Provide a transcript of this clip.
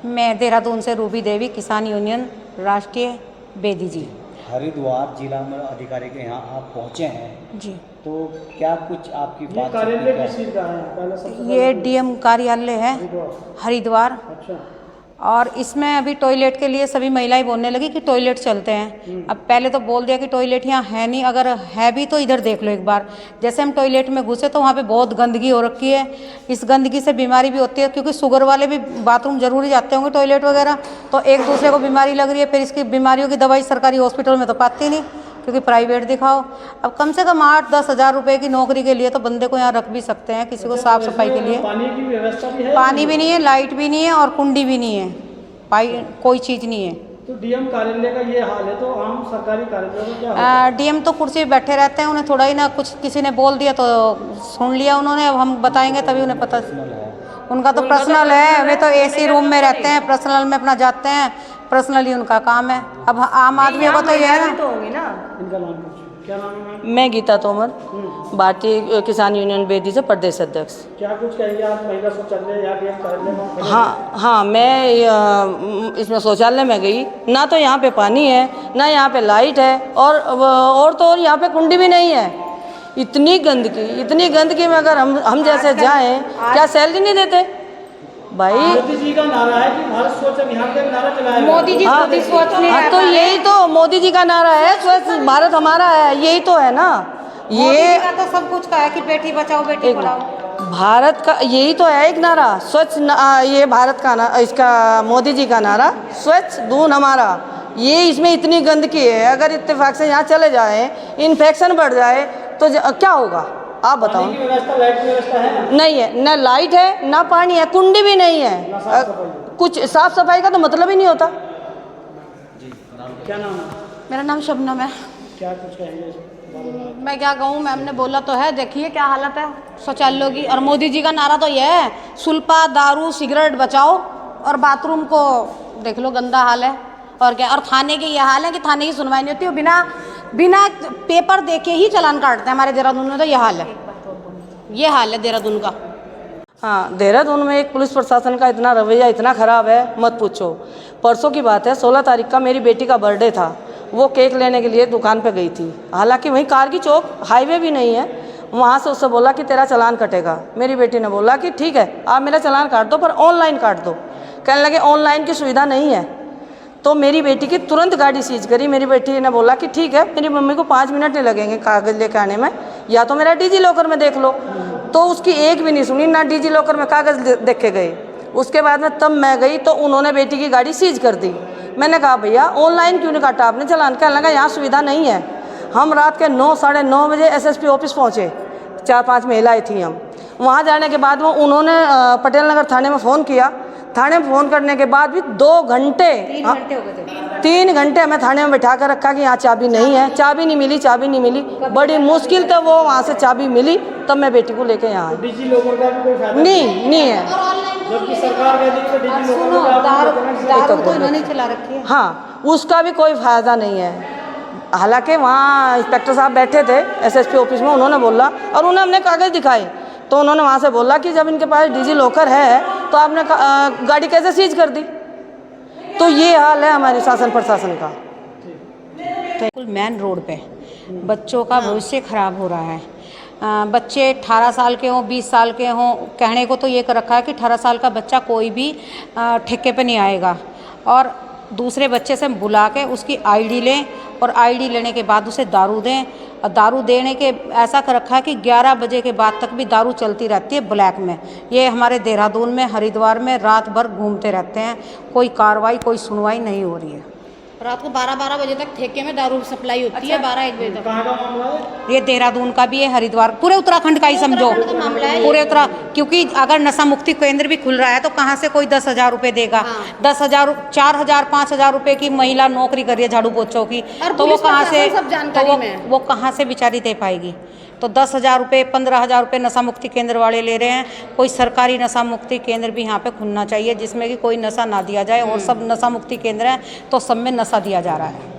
मैं देहरादून से रूबी देवी, किसान यूनियन राष्ट्रीय बेदी जी। हरिद्वार जिला में अधिकारी के यहाँ आप पहुँचे हैं जी, तो क्या कुछ आपकी बात कार्यालय किस चीज़ का है? पहले सबसे ये डीएम कार्यालय है हरिद्वार। अच्छा, और इसमें अभी टॉयलेट के लिए सभी महिलाएं बोलने लगी कि टॉयलेट चलते हैं। अब पहले तो बोल दिया कि टॉयलेट यहाँ है नहीं, अगर है भी तो इधर देख लो एक बार। जैसे हम टॉयलेट में घुसे तो वहाँ पे बहुत गंदगी हो रखी है। इस गंदगी से बीमारी भी होती है, क्योंकि शुगर वाले भी बाथरूम जरूरी जाते होंगे टॉयलेट वगैरह, तो एक दूसरे को बीमारी लग रही है। फिर इसकी बीमारियों की दवाई सरकारी हॉस्पिटल में तो पाती नहीं, क्योंकि प्राइवेट दिखाओ। अब कम से कम 8-10 हज़ार रुपये की नौकरी के लिए तो बंदे को यहाँ रख भी सकते हैं, किसी को साफ सफाई के लिए। पानी की व्यवस्था भी है? पानी भी नहीं है, लाइट भी नहीं है और कुंडी भी नहीं है, कोई चीज़ नहीं है। तो डीएम कार्यालय का ये हाल है, तो आम सरकारी कार्यालयों में क्या होता डीएम तो कुर्सी पे बैठे रहते हैं, उन्हें थोड़ा ही ना कुछ किसी ने बोल दिया तो सुन लिया उन्होंने। अब हम बताएंगे तभी उन्हें पता। उनका तो पर्सनल है, वे तो एसी रूम में रहते हैं, पर्सनल में अपना जाते हैं, पर्सनली उनका काम है। अब आम आदमियों को तो ये है ना। इनका नाम पूछिए, क्या नाम है मैम? मैं गीता तोमर, भारतीय किसान यूनियन बेदी से प्रदेश अध्यक्ष। क्या कुछ कहेंगे आप महिला शौचालय या डीएम कार्यालय में? हाँ, मैं इसमें शौचालय में गई ना, तो यहाँ पे पानी है ना यहाँ पे लाइट है, और तो और यहाँ पे कुंडी भी नहीं है। इतनी गंदगी में अगर हम जैसे जाएं, क्या सैलरी नहीं देते भाई? मोदी जी का नारा है कि भारत स्वच्छ अभियान का नारा चलाया मोदी जी मोदी स्वच्छ नहीं हाँ, तो यही तो मोदी जी का नारा है, स्वच्छ भारत हमारा है, यही तो है ना। ये का तो सब कुछ का है कि बेटी बचाओ बेटी पढ़ाओ। भारत का यही तो है एक नारा, स्वच्छ ये भारत का इसका मोदी जी का नारा, स्वच्छ दून हमारा। ये इसमें इतनी गंदगी है, अगर इत्तेफाक से यहाँ चले जाए, इन्फेक्शन बढ़ जाए तो क्या होगा आप बताओ? पानी की व्यवस्था, लाइट की व्यवस्था है? नहीं है, ना लाइट है ना पानी है, कुंडी भी नहीं है। कुछ साफ सफाई का तो मतलब ही नहीं होता। क्या नाम है? मेरा नाम शबनम है। क्या कुछ कहेंगे? मैं क्या कहूँ, मैम ने बोला तो है, देखिए क्या हालत है शौचालयों की। और मोदी जी का नारा तो यह है, सुल्पा दारू सिगरेट बचाओ, और बाथरूम को देख लो गंदा हाल है। और क्या, और थाने के ये हाल है कि थाने की सुनवाई नहीं होती, बिना पेपर देखे ही चालान काटते हैं। हमारे देहरादून में तो ये हाल है देहरादून का। हाँ, देहरादून में एक पुलिस प्रशासन का इतना रवैया इतना ख़राब है, मत पूछो। परसों की बात है, 16 तारीख का मेरी बेटी का बर्थडे था। वो केक लेने के लिए दुकान पे गई थी, हालांकि वहीं कारगी चौक हाईवे भी नहीं है। वहाँ से उससे बोला कि तेरा चालान कटेगा। मेरी बेटी ने बोला कि ठीक है, आप मेरा चालान काट दो, पर ऑनलाइन काट दो। कहने लगे ऑनलाइन की सुविधा नहीं है। तो मेरी बेटी की तुरंत गाड़ी सीज करी। मेरी बेटी ने बोला कि ठीक है, मेरी मम्मी को 5 मिनट नहीं लगेंगे कागज़ लेकर आने में, या तो मेरा डिजी लॉकर में देख लो। तो उसकी एक भी नहीं सुनी, ना डिजी लॉकर में कागज़ देख के गए। उसके बाद में तब मैं गई तो उन्होंने बेटी की गाड़ी सीज कर दी। मैंने कहा भैया ऑनलाइन क्यों नहीं काटा आपने चालान? कहने लगा यहाँ सुविधा नहीं है। हम रात के 9 साढ़े 9 बजे एसएसपी ऑफिस पहुँचे, 4-5 महिलाएँ थी हम। वहाँ जाने के बाद में उन्होंने पटेल नगर थाने में फ़ोन किया। थाने में फ़ोन करने के बाद भी 2 घंटे 3 घंटे हमें थाने में बैठा कर रखा कि यहाँ चाबी नहीं है, चाबी नहीं मिली। बड़ी मुश्किल तो वो वहाँ से चाबी मिली, तब मैं बेटी को लेके यहाँ आई। डिजी लॉकर का भी कोई फायदा नहीं है, जबकि सरकार कहती है कि डिजी लॉकर दारू तो इन्होंने चला रखी है। हाँ, उसका भी कोई फ़ायदा नहीं है। हालांकि वहाँ इंस्पेक्टर साहब बैठे थे एसएसपी ऑफिस में, उन्होंने बोला और उन्हें हमने कागज़ दिखाए, तो उन्होंने वहाँ से बोला कि जब इनके पास डिजी लॉकर है तो आपने गाड़ी कैसे सीज कर दी? तो ये हाल है हमारे शासन प्रशासन का। बिल्कुल मेन रोड पे बच्चों का भविष्य खराब हो रहा है। बच्चे 18 साल के हों, 20 साल के हों, कहने को तो ये कर रखा है कि 18 साल का बच्चा कोई भी ठेके पे नहीं आएगा, और दूसरे बच्चे से बुला के उसकी आईडी लें, और आईडी लेने के बाद उसे दारू दें। और दारू देने के ऐसा कर रखा है कि 11 बजे के बाद तक भी दारू चलती रहती है ब्लैक में। ये हमारे देहरादून में, हरिद्वार में रात भर घूमते रहते हैं, कोई कार्रवाई कोई सुनवाई नहीं हो रही है। रात को 12-12 बजे तक ठेके में दारू सप्लाई होती है, 12-1 बजे तक। कहाँ का मामला है? ये देहरादून का भी है, हरिद्वार, पूरे उत्तराखंड का ही समझो, पूरे क्योंकि अगर नशा मुक्ति केंद्र भी खुल रहा है तो कहाँ से कोई 10,000 रुपये देगा? 10,000, 4,000, 5,000 रुपये की महिला नौकरी कर रही है झाड़ू पोछों की, तो वो कहाँ से, वो कहाँ से बेचारी दे पाएगी? तो 10,000 रुपये, 15,000 रुपये नशा मुक्ति केंद्र वाले ले रहे हैं। कोई सरकारी नशा मुक्ति केंद्र भी यहाँ पे खुलना चाहिए, जिसमें कि कोई नशा ना दिया जाए, और सब नशा मुक्ति केंद्र हैं तो सब में नशा दिया जा रहा है।